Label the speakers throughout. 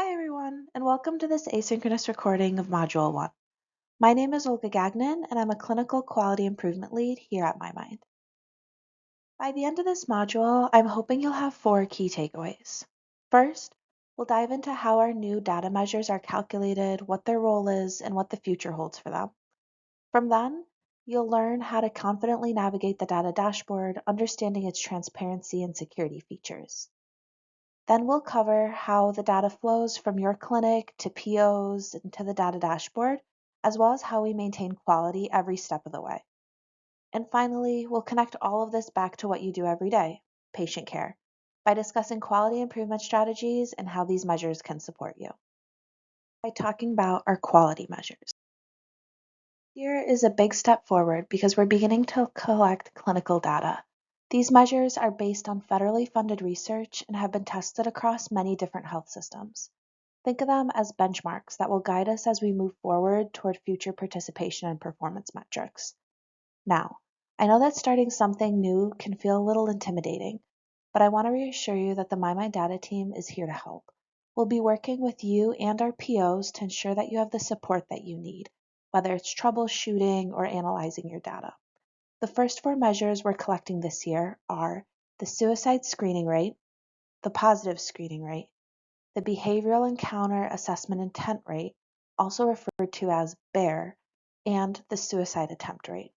Speaker 1: Hi everyone, and welcome to this asynchronous recording of Module 1. My name is Olga Gagnon, and I'm a Clinical Quality Improvement Lead here at MyMind. By the end of this module, I'm hoping you'll have 4 key takeaways. First, we'll dive into how our new data measures are calculated, what their role is, and what the future holds for them. From then, you'll learn how to confidently navigate the data dashboard, understanding its transparency and security features. Then we'll cover how the data flows from your clinic to POs and to the data dashboard, as well as how we maintain quality every step of the way. And finally, we'll connect all of this back to what you do every day, patient care, by discussing quality improvement strategies and how these measures can support you. By talking about our quality measures. Here is a big step forward because we're beginning to collect clinical data. These measures are based on federally funded research and have been tested across many different health systems. Think of them as benchmarks that will guide us as we move forward toward future participation and performance metrics. Now, I know that starting something new can feel a little intimidating, but I want to reassure you that the MyMind Data team is here to help. We'll be working with you and our POs to ensure that you have the support that you need, whether it's troubleshooting or analyzing your data. The first 4 measures we're collecting this year are the suicide screening rate, the positive screening rate, the behavioral encounter assessment intent rate, also referred to as BEAR, and the suicide attempt rate.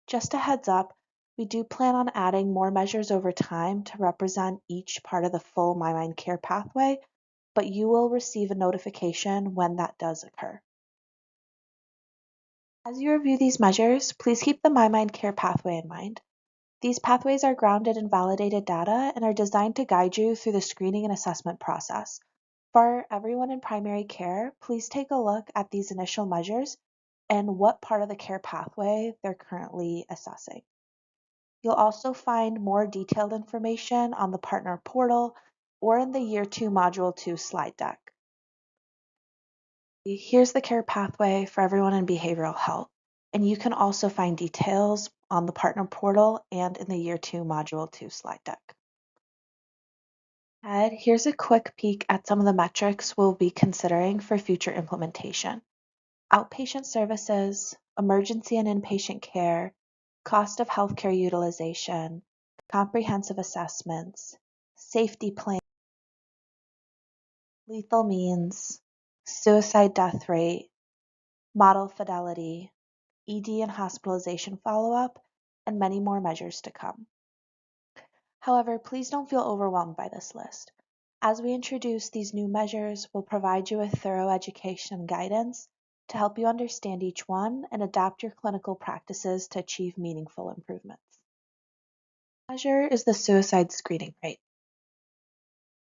Speaker 1: Just a heads up, we do plan on adding more measures over time to represent each part of the full MyMind care pathway, but you will receive a notification when that does occur. As you review these measures, please keep the MyMind care pathway in mind. These pathways are grounded in validated data and are designed to guide you through the screening and assessment process. For everyone in primary care, please take a look at these initial measures and what part of the care pathway they're currently assessing. You'll also find more detailed information on the partner portal or in the Year 2 Module 2 slide deck. Here's the care pathway for everyone in behavioral health, and you can also find details on the partner portal and in the Year 2 Module 2 slide deck. Here's a quick peek at some of the metrics we'll be considering for future implementation. Outpatient services, emergency and inpatient care, cost of healthcare utilization, comprehensive assessments, safety plan, lethal means, suicide death rate, model fidelity, ED and hospitalization follow-up, and many more measures to come. However, please don't feel overwhelmed by this list. As we introduce these new measures, we'll provide you with thorough education and guidance to help you understand each one and adapt your clinical practices to achieve meaningful improvements. Measure is the suicide screening rate.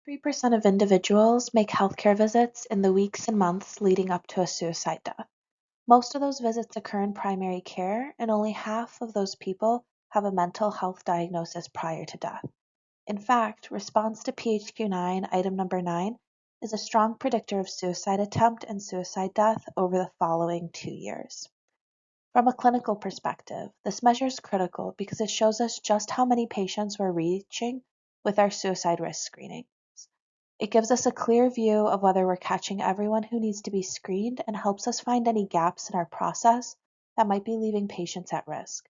Speaker 1: 3% of individuals make healthcare visits in the weeks and months leading up to a suicide death. Most of those visits occur in primary care, and only half of those people have a mental health diagnosis prior to death. In fact, response to PHQ-9, item number 9, is a strong predictor of suicide attempt and suicide death over the following 2 years. From a clinical perspective, this measure is critical because it shows us just how many patients we're reaching with our suicide risk screening. It gives us a clear view of whether we're catching everyone who needs to be screened and helps us find any gaps in our process that might be leaving patients at risk.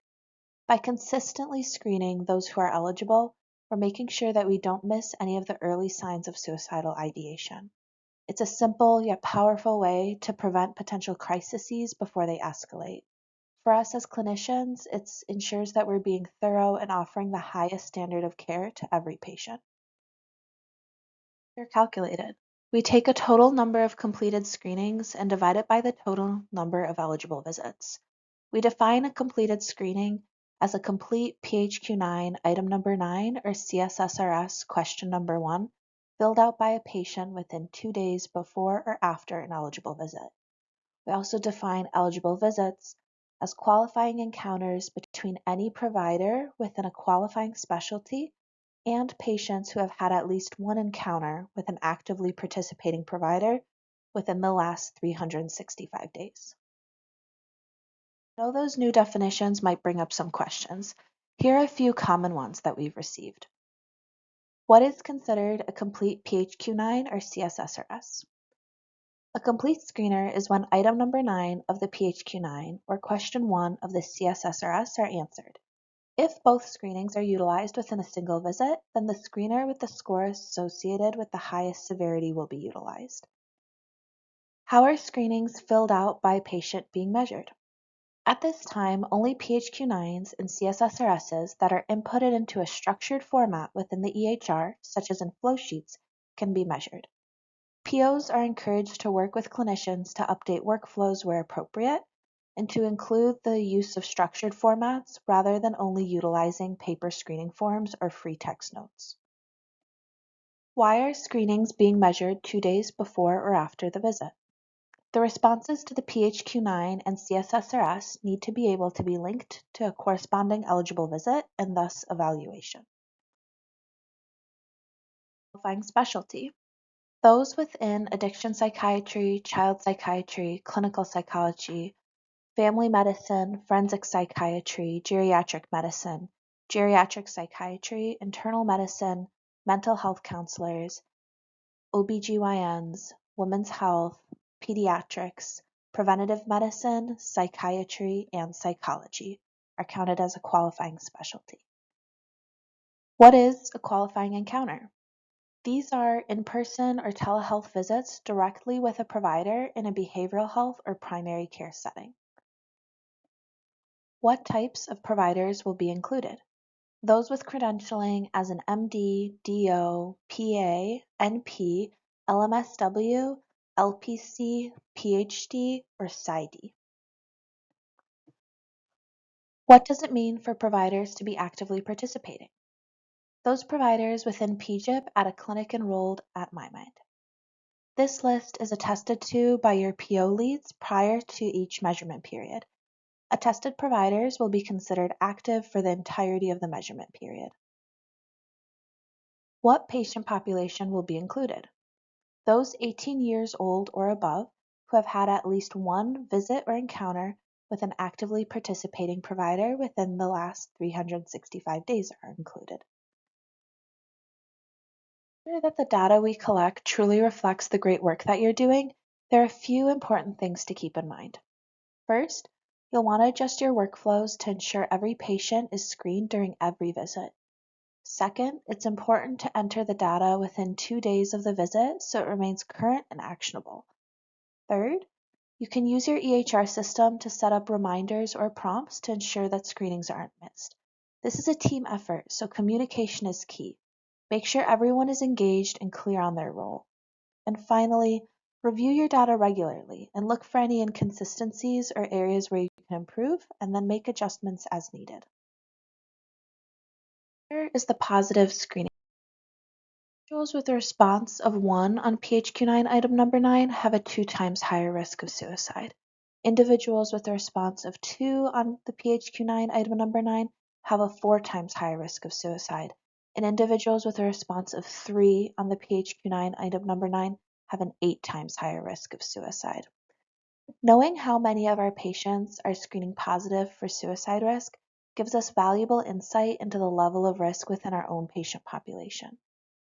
Speaker 1: By consistently screening those who are eligible, we're making sure that we don't miss any of the early signs of suicidal ideation. It's a simple yet powerful way to prevent potential crises before they escalate. For us as clinicians, it ensures that we're being thorough and offering the highest standard of care to every patient. They're calculated. We take a total number of completed screenings and divide it by the total number of eligible visits. We define a completed screening as a complete PHQ-9 item number 9 or CSSRS question number 1 filled out by a patient within 2 days before or after an eligible visit. We also define eligible visits as qualifying encounters between any provider within a qualifying specialty and patients who have had at least one encounter with an actively participating provider within the last 365 days. I know those new definitions might bring up some questions. Here are a few common ones that we've received. What is considered a complete PHQ-9 or CSSRS? A complete screener is when item number 9 of the PHQ-9 or question 1 of the CSSRS are answered. If both screenings are utilized within a single visit, then the screener with the score associated with the highest severity will be utilized. How are screenings filled out by patient being measured? At this time, only PHQ-9s and CSSRSs that are inputted into a structured format within the EHR, such as in flow sheets, can be measured. POs are encouraged to work with clinicians to update workflows where appropriate and to include the use of structured formats rather than only utilizing paper screening forms or free text notes. Why are screenings being measured 2 days before or after the visit? The responses to the PHQ-9 and CSSRS need to be able to be linked to a corresponding eligible visit and thus evaluation. Qualifying specialty. Those within addiction psychiatry, child psychiatry, clinical psychology, family medicine, forensic psychiatry, geriatric medicine, geriatric psychiatry, internal medicine, mental health counselors, OBGYNs, women's health, pediatrics, preventative medicine, psychiatry, and psychology are counted as a qualifying specialty. What is a qualifying encounter? These are in-person or telehealth visits directly with a provider in a behavioral health or primary care setting. What types of providers will be included? Those with credentialing as an MD, DO, PA, NP, LMSW, LPC, PhD, or PsyD. What does it mean for providers to be actively participating? Those providers within PGIP at a clinic enrolled at MyMind. This list is attested to by your PO leads prior to each measurement period. Attested providers will be considered active for the entirety of the measurement period. What patient population will be included? Those 18 years old or above who have had at least one visit or encounter with an actively participating provider within the last 365 days are included. To ensure that the data we collect truly reflects the great work that you're doing, there are a few important things to keep in mind. First, you'll want to adjust your workflows to ensure every patient is screened during every visit. Second, it's important to enter the data within 2 days of the visit so it remains current and actionable. Third, you can use your EHR system to set up reminders or prompts to ensure that screenings aren't missed. This is a team effort, so communication is key. Make sure everyone is engaged and clear on their role. And finally, review your data regularly and look for any inconsistencies or areas where you can improve, and then make adjustments as needed. Here is the positive screening. Individuals with a response of 1 on PHQ-9 item number 9 have a 2 times higher risk of suicide. Individuals with a response of 2 on the PHQ-9 item number 9 have a 4 times higher risk of suicide, and individuals with a response of 3 on the PHQ-9 item number 9 have an 8 times higher risk of suicide. Knowing how many of our patients are screening positive for suicide risk gives us valuable insight into the level of risk within our own patient population.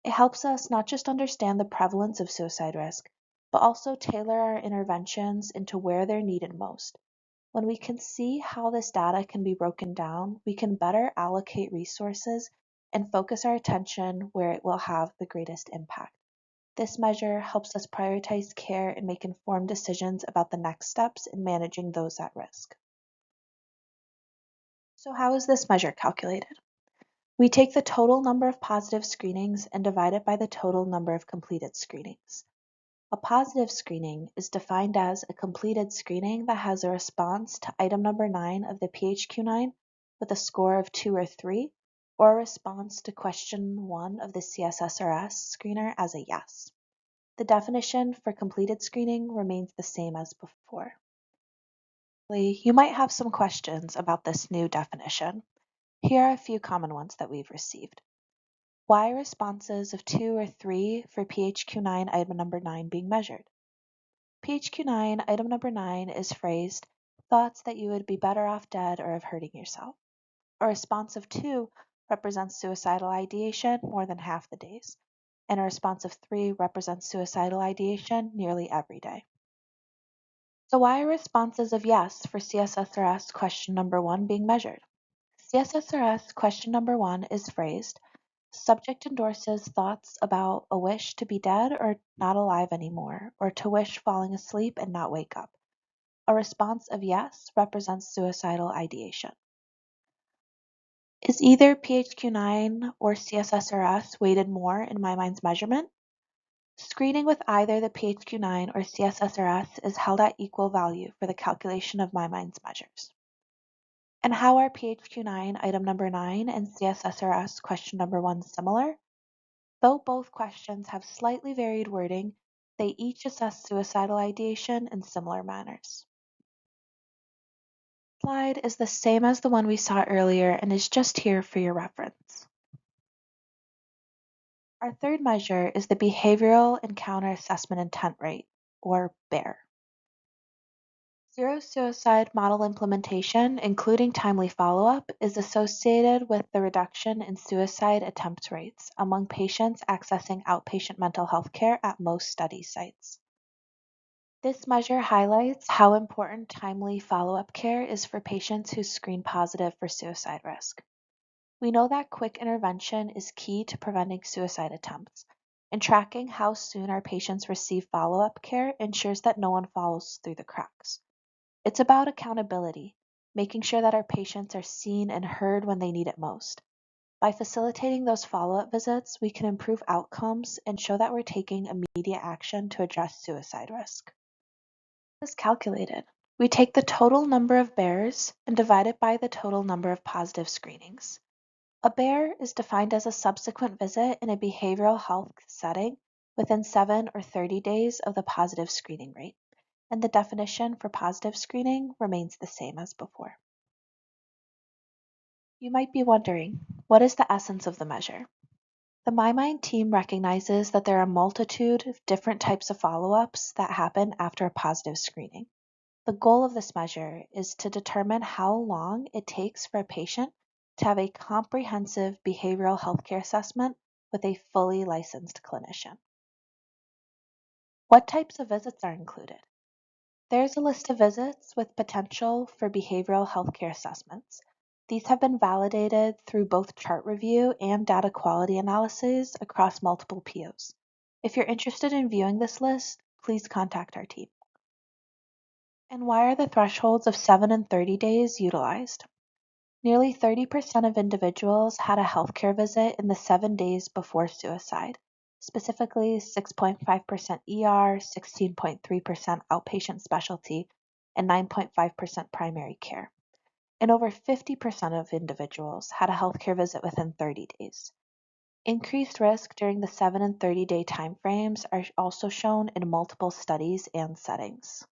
Speaker 1: It helps us not just understand the prevalence of suicide risk, but also tailor our interventions into where they're needed most. When we can see how this data can be broken down, we can better allocate resources and focus our attention where it will have the greatest impact. This measure helps us prioritize care and make informed decisions about the next steps in managing those at risk. So how is this measure calculated? We take the total number of positive screenings and divide it by the total number of completed screenings. A positive screening is defined as a completed screening that has a response to item number 9 of the PHQ-9 with a score of 2 or 3, or a response to question 1 of the CSSRS screener as a yes. The definition for completed screening remains the same as before. You might have some questions about this new definition. Here are a few common ones that we've received. Why are responses of 2 or 3 for PHQ-9 item number 9 being measured? PHQ-9 item number 9 is phrased, thoughts that you would be better off dead or of hurting yourself. A response of 2 represents suicidal ideation more than half the days, and a response of 3 represents suicidal ideation nearly every day. So why are responses of yes for CSSRS question number 1 being measured? CSSRS question number 1 is phrased, subject endorses thoughts about a wish to be dead or not alive anymore, or to wish falling asleep and not wake up. A response of yes represents suicidal ideation. Is either PHQ-9 or CSSRS weighted more in my mind's measurement? Screening with either the PHQ-9 or CSSRS is held at equal value for the calculation of my mind's measures. And how are PHQ-9 item number 9 and CSSRS question number 1 similar? Though both questions have slightly varied wording, they each assess suicidal ideation in similar manners. The slide is the same as the one we saw earlier and is just here for your reference. Our third measure is the Behavioral Encounter Assessment Intent Rate, or BEAR. Zero suicide model implementation, including timely follow-up, is associated with the reduction in suicide attempt rates among patients accessing outpatient mental health care at most study sites. This measure highlights how important timely follow-up care is for patients who screen positive for suicide risk. We know that quick intervention is key to preventing suicide attempts, and tracking how soon our patients receive follow-up care ensures that no one falls through the cracks. It's about accountability, making sure that our patients are seen and heard when they need it most. By facilitating those follow-up visits, we can improve outcomes and show that we're taking immediate action to address suicide risk. This is calculated. We take the total number of bears and divide it by the total number of positive screenings. A bear is defined as a subsequent visit in a behavioral health setting within 7 or 30 days of the positive screening rate, and the definition for positive screening remains the same as before. You might be wondering, what is the essence of the measure? The MyMind team recognizes that there are a multitude of different types of follow-ups that happen after a positive screening. The goal of this measure is to determine how long it takes for a patient to have a comprehensive behavioral healthcare assessment with a fully licensed clinician. What types of visits are included? There's a list of visits with potential for behavioral healthcare assessments. These have been validated through both chart review and data quality analyses across multiple POs. If you're interested in viewing this list, please contact our team. And why are the thresholds of 7 and 30 days utilized? Nearly 30% of individuals had a healthcare visit in the 7 days before suicide, specifically 6.5% ER, 16.3% outpatient specialty, and 9.5% primary care. And over 50% of individuals had a healthcare visit within 30 days. Increased risk during the 7 and 30-day timeframes are also shown in multiple studies and settings.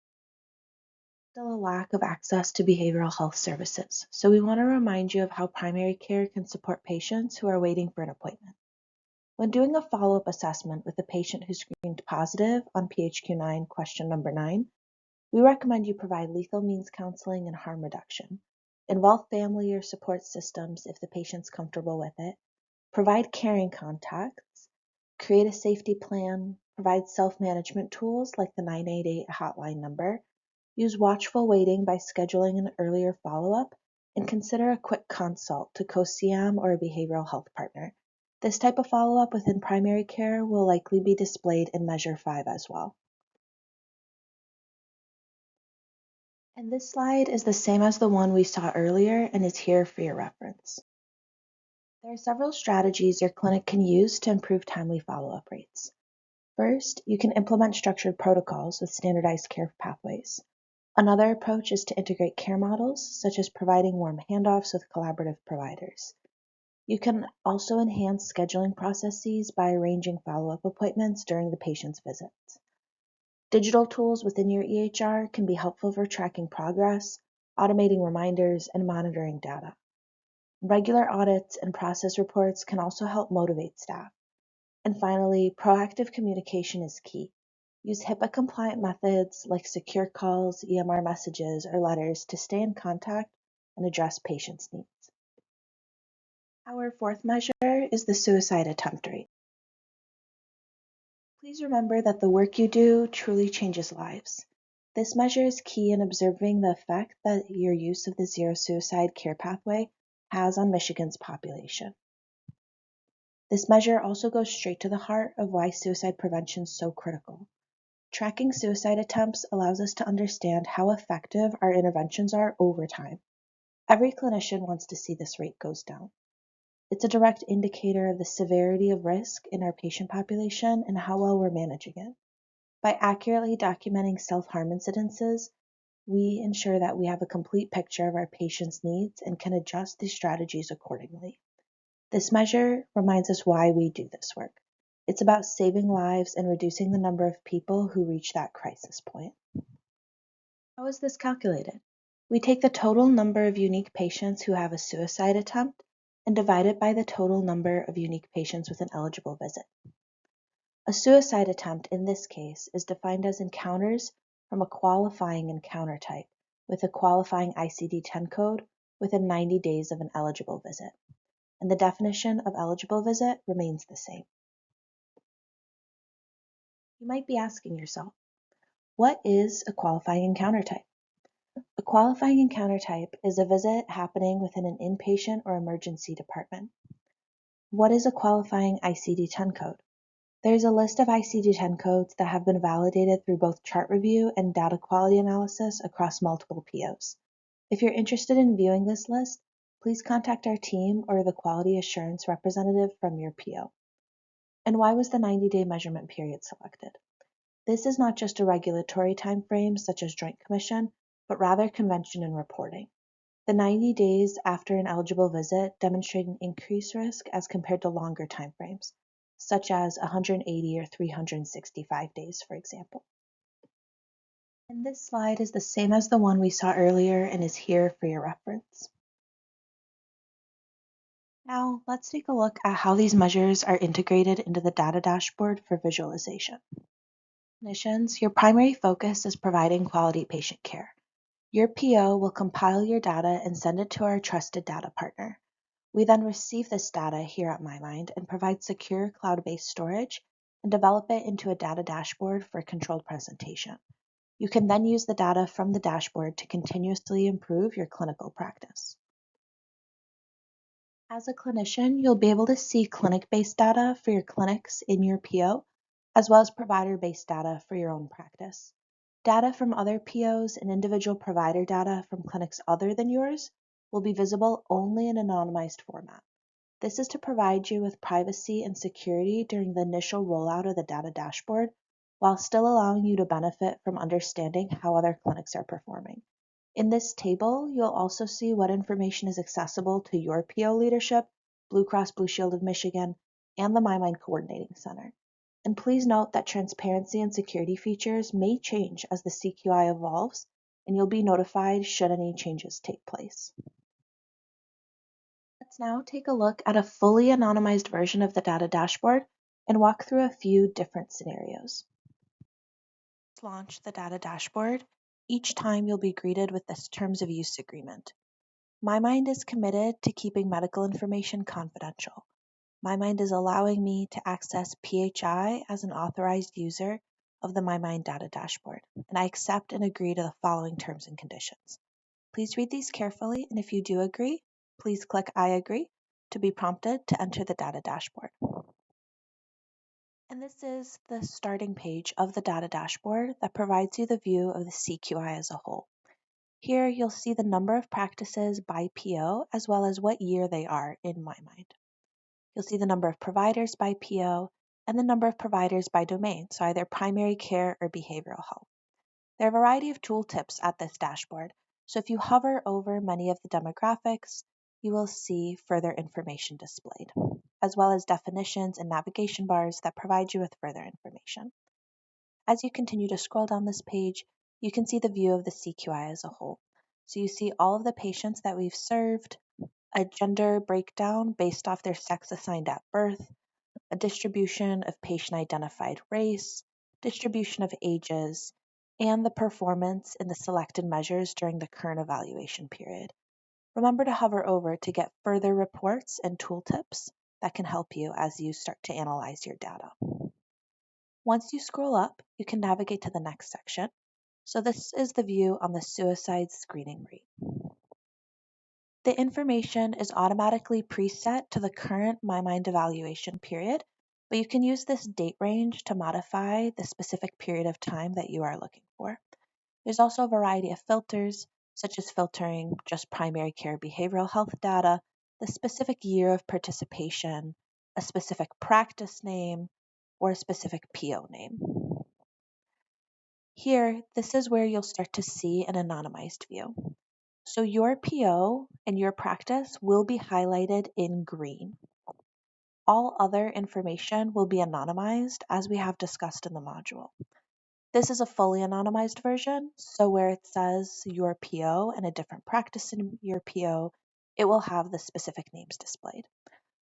Speaker 1: Still a lack of access to behavioral health services, so we want to remind you of how primary care can support patients who are waiting for an appointment. When doing a follow-up assessment with a patient who screened positive on PHQ-9 question number 9, we recommend you provide lethal means counseling and harm reduction, involve family or support systems if the patient's comfortable with it, provide caring contacts, create a safety plan, provide self-management tools like the 988 hotline number, use watchful waiting by scheduling an earlier follow-up, and consider a quick consult to co-CM or a behavioral health partner. This type of follow-up within primary care will likely be displayed in Measure 5 as well. And this slide is the same as the one we saw earlier and is here for your reference. There are several strategies your clinic can use to improve timely follow-up rates. First, you can implement structured protocols with standardized care pathways. Another approach is to integrate care models, such as providing warm handoffs with collaborative providers. You can also enhance scheduling processes by arranging follow-up appointments during the patient's visits. Digital tools within your EHR can be helpful for tracking progress, automating reminders, and monitoring data. Regular audits and process reports can also help motivate staff. And finally, proactive communication is key. Use HIPAA-compliant methods like secure calls, EMR messages, or letters to stay in contact and address patients' needs. Our fourth measure is the suicide attempt rate. Please remember that the work you do truly changes lives. This measure is key in observing the effect that your use of the zero suicide care pathway has on Michigan's population. This measure also goes straight to the heart of why suicide prevention is so critical. Tracking suicide attempts allows us to understand how effective our interventions are over time. Every clinician wants to see this rate goes down. It's a direct indicator of the severity of risk in our patient population and how well we're managing it. By accurately documenting self-harm incidences, we ensure that we have a complete picture of our patients' needs and can adjust these strategies accordingly. This measure reminds us why we do this work. It's about saving lives and reducing the number of people who reach that crisis point. How is this calculated? We take the total number of unique patients who have a suicide attempt and divide it by the total number of unique patients with an eligible visit. A suicide attempt in this case is defined as encounters from a qualifying encounter type with a qualifying ICD-10 code within 90 days of an eligible visit, and the definition of eligible visit remains the same. You might be asking yourself, what is a qualifying encounter type? A qualifying encounter type is a visit happening within an inpatient or emergency department. What is a qualifying ICD-10 code? There is a list of ICD-10 codes that have been validated through both chart review and data quality analysis across multiple POs. If you're interested in viewing this list, please contact our team or the quality assurance representative from your PO. And why was the 90-day measurement period selected? This is not just a regulatory time frame such as Joint Commission, but rather convention and reporting. The 90 days after an eligible visit demonstrate an increased risk as compared to longer timeframes, such as 180 or 365 days, for example. And this slide is the same as the one we saw earlier and is here for your reference. Now, let's take a look at how these measures are integrated into the data dashboard for visualization. Clinicians, your primary focus is providing quality patient care. Your PO will compile your data and send it to our trusted data partner. We then receive this data here at MyMind and provide secure cloud-based storage and develop it into a data dashboard for controlled presentation. You can then use the data from the dashboard to continuously improve your clinical practice. As a clinician, you'll be able to see clinic-based data for your clinics in your PO, as well as provider-based data for your own practice. Data from other POs and individual provider data from clinics other than yours will be visible only in anonymized format. This is to provide you with privacy and security during the initial rollout of the data dashboard, while still allowing you to benefit from understanding how other clinics are performing. In this table, you'll also see what information is accessible to your PO leadership, Blue Cross Blue Shield of Michigan, and the MyMind Coordinating Center. And please note that transparency and security features may change as the CQI evolves, and you'll be notified should any changes take place. Let's now take a look at a fully anonymized version of the data dashboard and walk through a few different scenarios. Let's launch the data dashboard. Each time you'll be greeted with this Terms of Use agreement. MyMind is committed to keeping medical information confidential. MyMind is allowing me to access PHI as an authorized user of the MyMind data dashboard, and I accept and agree to the following terms and conditions. Please read these carefully, and if you do agree, please click I agree to be prompted to enter the data dashboard. And this is the starting page of the data dashboard that provides you the view of the CQI as a whole. Here you'll see the number of practices by PO as well as what year they are in MyMind. You'll see the number of providers by PO and the number of providers by domain, so either primary care or behavioral health. There are a variety of tooltips at this dashboard, so if you hover over many of the demographics, you will see further information displayed, as well as definitions and navigation bars that provide you with further information. As you continue to scroll down this page, you can see the view of the CQI as a whole. So you see all of the patients that we've served, a gender breakdown based off their sex assigned at birth, a distribution of patient-identified race, distribution of ages, and the performance in the selected measures during the current evaluation period. Remember to hover over to get further reports and tooltips that can help you as you start to analyze your data. Once you scroll up, you can navigate to the next section. So this is the view on the suicide screening rate. The information is automatically preset to the current MyMind evaluation period, but you can use this date range to modify the specific period of time that you are looking for. There's also a variety of filters, such as filtering just primary care behavioral health data, the specific year of participation, a specific practice name, or a specific PO name. Here, this is where you'll start to see an anonymized view. So your PO and your practice will be highlighted in green. All other information will be anonymized as we have discussed in the module. This is a fully anonymized version, so where it says your PO and a different practice in your PO, it will have the specific names displayed.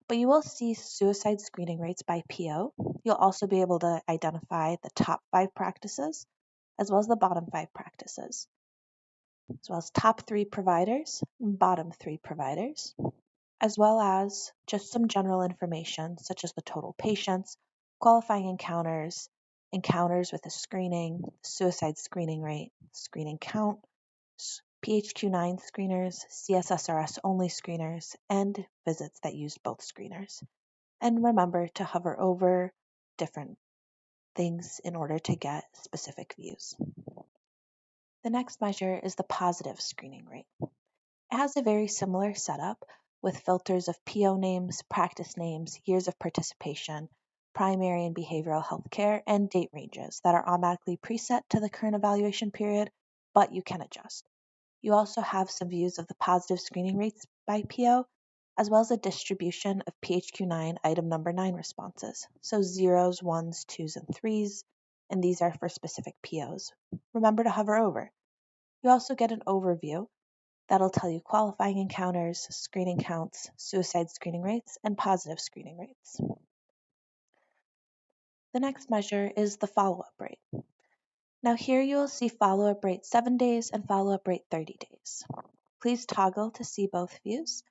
Speaker 1: But you will see suicide screening rates by PO. You'll also be able to identify the top 5 practices, as well as the bottom 5 practices, as well as top 3 providers and bottom 3 providers, as well as just some general information such as the total patients, qualifying encounters, encounters with a screening, suicide screening rate, screening count, PHQ-9 screeners, CSSRS only screeners, and visits that used both screeners. And remember to hover over different things in order to get specific views. The next measure is the positive screening rate. It has a very similar setup with filters of PO names, practice names, years of participation, primary and behavioral health care, and date ranges that are automatically preset to the current evaluation period, but you can adjust. You also have some views of the positive screening rates by PO, as well as a distribution of PHQ-9 item number 9 responses, so zeros, ones, twos, and threes, and these are for specific POs. Remember to hover over. You also get an overview that'll tell you qualifying encounters, screening counts, suicide screening rates, and positive screening rates. The next measure is the follow-up rate. Now here you will see follow-up rate 7 days and follow-up rate 30 days. Please toggle to see both views,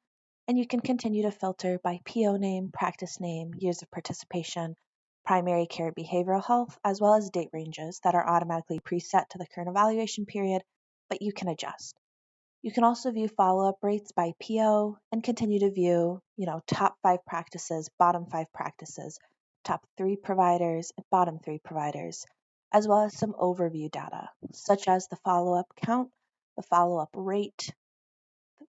Speaker 1: and you can continue to filter by PO name, practice name, years of participation, primary care behavioral health, as well as date ranges that are automatically preset to the current evaluation period, but you can adjust. You can also view follow-up rates by PO and continue to view, top 5 practices, bottom 5 practices, top 3 providers, and bottom 3 providers, as well as some overview data, such as the follow-up count, the follow-up rate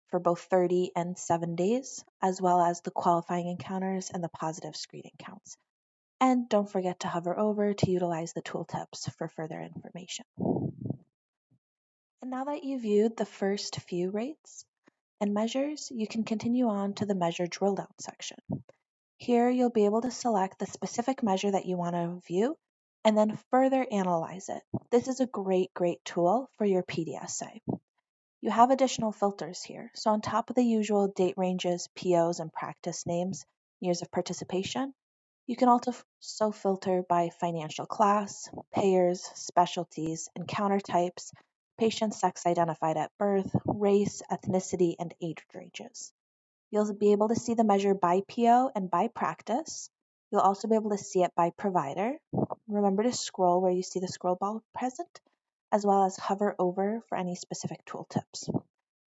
Speaker 1: for both 30 and 7 days, as well as the qualifying encounters and the positive screening counts. And don't forget to hover over to utilize the tooltips for further information. And now that you've viewed the first few rates and measures, you can continue on to the measure drill down section. Here you'll be able to select the specific measure that you want to view and then further analyze it. This is a great tool for your PDSA. You have additional filters here. So on top of the usual date ranges, POs, and practice names, years of participation, you can also filter by financial class, payers, specialties, encounter types, patient sex identified at birth, race, ethnicity, and age ranges. You'll be able to see the measure by PO and by practice. You'll also be able to see it by provider. Remember to scroll where you see the scroll ball present, as well as hover over for any specific tooltips.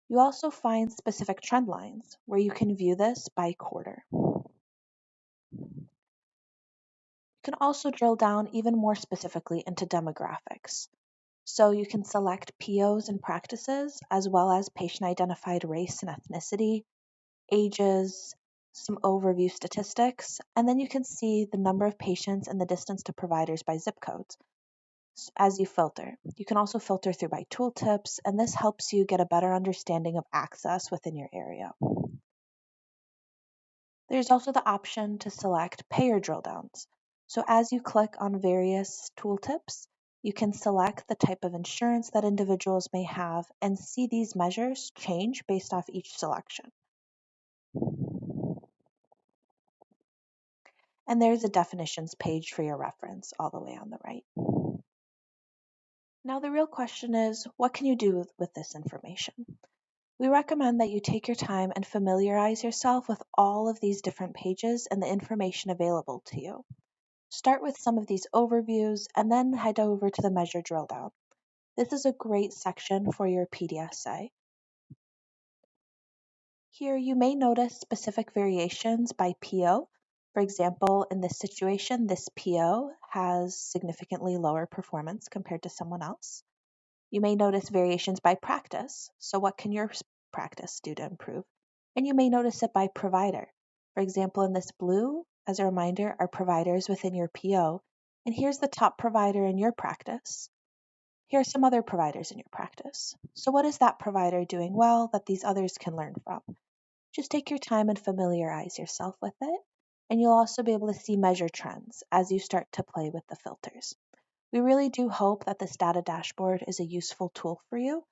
Speaker 1: You also find specific trend lines where you can view this by quarter. You can also drill down even more specifically into demographics. So you can select POs and practices, as well as patient-identified race and ethnicity, ages, some overview statistics, and then you can see the number of patients and the distance to providers by zip codes as you filter. You can also filter through by tooltips, and this helps you get a better understanding of access within your area. There's also the option to select payer drill downs. So as you click on various tooltips, you can select the type of insurance that individuals may have and see these measures change based off each selection. And there's a definitions page for your reference all the way on the right. Now the real question is, what can you do with this information? We recommend that you take your time and familiarize yourself with all of these different pages and the information available to you. Start with some of these overviews and then head over to the measure drill down. This is a great section for your PDSA. Here you may notice specific variations by PO. For example, in this situation, this PO has significantly lower performance compared to someone else. You may notice variations by practice. So what can your practice do to improve? And you may notice it by provider. For example, in this blue, as a reminder, are providers within your PO. And here's the top provider in your practice. Here are some other providers in your practice. So what is that provider doing well that these others can learn from? Just take your time and familiarize yourself with it, and you'll also be able to see measure trends as you start to play with the filters. We really do hope that this data dashboard is a useful tool for you,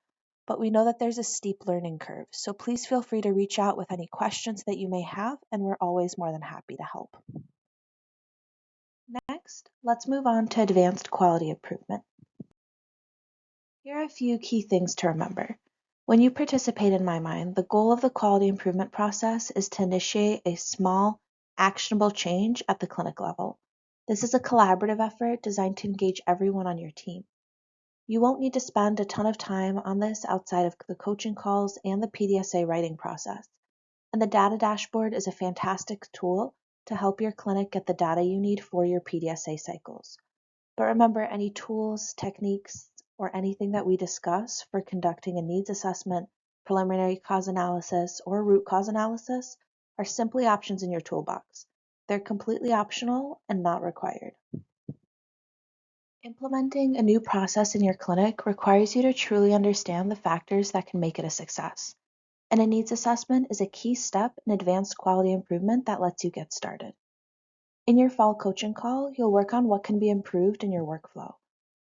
Speaker 1: but we know that there's a steep learning curve, so please feel free to reach out with any questions that you may have, and we're always more than happy to help. Next, let's move on to advanced quality improvement. Here are a few key things to remember. When you participate in My Mind, the goal of the quality improvement process is to initiate a small, actionable change at the clinic level. This is a collaborative effort designed to engage everyone on your team. You won't need to spend a ton of time on this outside of the coaching calls and the PDSA writing process. And the data dashboard is a fantastic tool to help your clinic get the data you need for your PDSA cycles. But remember, any tools, techniques, or anything that we discuss for conducting a needs assessment, preliminary cause analysis, or root cause analysis are simply options in your toolbox. They're completely optional and not required. Implementing a new process in your clinic requires you to truly understand the factors that can make it a success. And a needs assessment is a key step in advanced quality improvement that lets you get started. In your fall coaching call, you'll work on what can be improved in your workflow.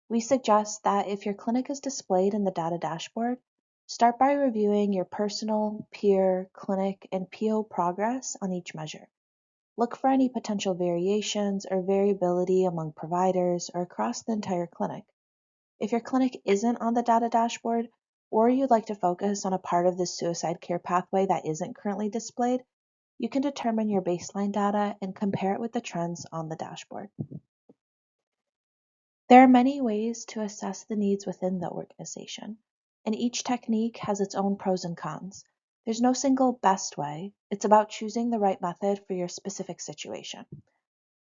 Speaker 1: We suggest that if your clinic is displayed in the data dashboard, start by reviewing your personal, peer, clinic, and PO progress on each measure. Look for any potential variations or variability among providers or across the entire clinic. If your clinic isn't on the data dashboard, or you'd like to focus on a part of the suicide care pathway that isn't currently displayed, you can determine your baseline data and compare it with the trends on the dashboard. There are many ways to assess the needs within the organization, and each technique has its own pros and cons. There's no single best way. It's about choosing the right method for your specific situation.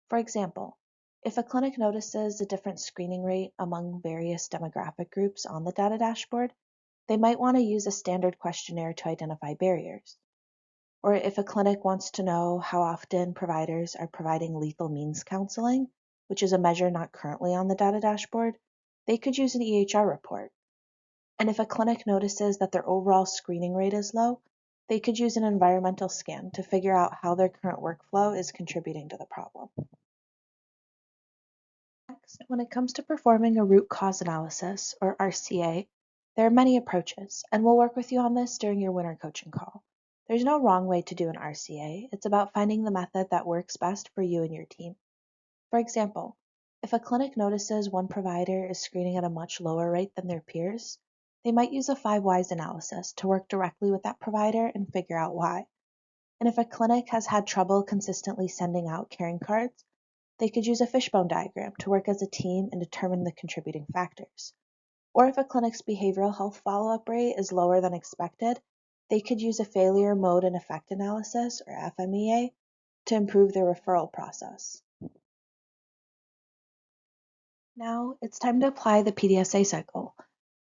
Speaker 1: For example, if a clinic notices a different screening rate among various demographic groups on the data dashboard, they might want to use a standard questionnaire to identify barriers. Or if a clinic wants to know how often providers are providing lethal means counseling, which is a measure not currently on the data dashboard, they could use an EHR report. And if a clinic notices that their overall screening rate is low, they could use an environmental scan to figure out how their current workflow is contributing to the problem. Next, when it comes to performing a root cause analysis, or RCA, there are many approaches, and we'll work with you on this during your winter coaching call. There's no wrong way to do an RCA. It's about finding the method that works best for you and your team. For example, if a clinic notices one provider is screening at a much lower rate than their peers, they might use a 5 whys analysis to work directly with that provider and figure out why. And if a clinic has had trouble consistently sending out caring cards, they could use a fishbone diagram to work as a team and determine the contributing factors. Or if a clinic's behavioral health follow-up rate is lower than expected, they could use a failure mode and effect analysis, or FMEA, to improve their referral process. Now it's time to apply the PDSA cycle.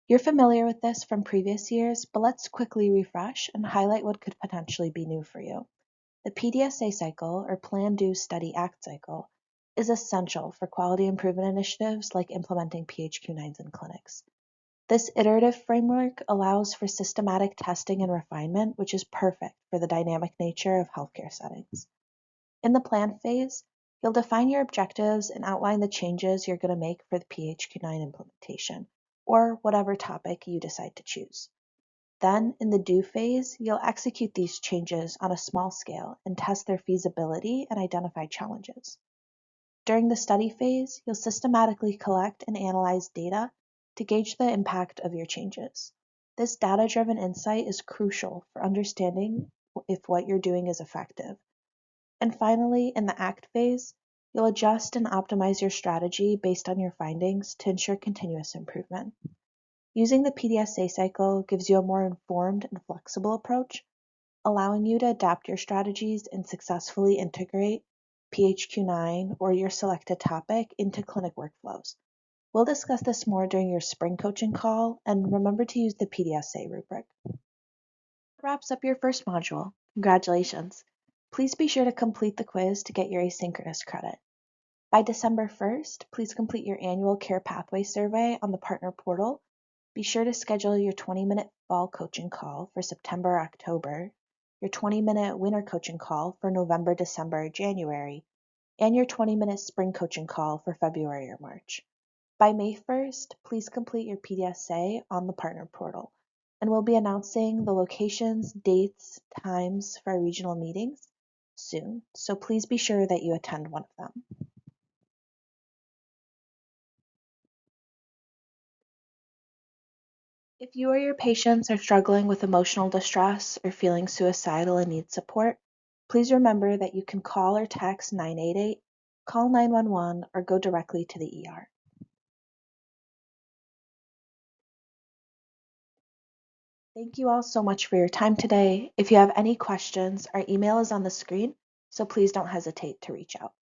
Speaker 1: You're familiar with this from previous years, but let's quickly refresh and highlight what could potentially be new for you. The PDSA cycle, or Plan, Do, Study, Act cycle, is essential for quality improvement initiatives like implementing PHQ-9s in clinics. This iterative framework allows for systematic testing and refinement, which is perfect for the dynamic nature of healthcare settings. In the plan phase, you'll define your objectives and outline the changes you're going to make for the PHQ-9 implementation, or whatever topic you decide to choose. Then, in the do phase, you'll execute these changes on a small scale and test their feasibility and identify challenges. During the study phase, you'll systematically collect and analyze data to gauge the impact of your changes. This data-driven insight is crucial for understanding if what you're doing is effective. And finally, in the ACT phase, you'll adjust and optimize your strategy based on your findings to ensure continuous improvement. Using the PDSA cycle gives you a more informed and flexible approach, allowing you to adapt your strategies and successfully integrate PHQ-9 or your selected topic into clinic workflows. We'll discuss this more during your spring coaching call, and remember to use the PDSA rubric. That wraps up your first module. Congratulations! Please be sure to complete the quiz to get your asynchronous credit. By December 1st, please complete your annual Care Pathway survey on the partner portal. Be sure to schedule your 20-minute fall coaching call for September or October, your 20-minute winter coaching call for November, December, January, and your 20-minute spring coaching call for February or March. By May 1st, please complete your PDSA on the partner portal, and we'll be announcing the locations, dates, times for our regional meetings soon, so please be sure that you attend one of them. If you or your patients are struggling with emotional distress or feeling suicidal and need support, please remember that you can call or text 988, call 911, or go directly to the ER. Thank you all so much for your time today. If you have any questions, our email is on the screen, so please don't hesitate to reach out.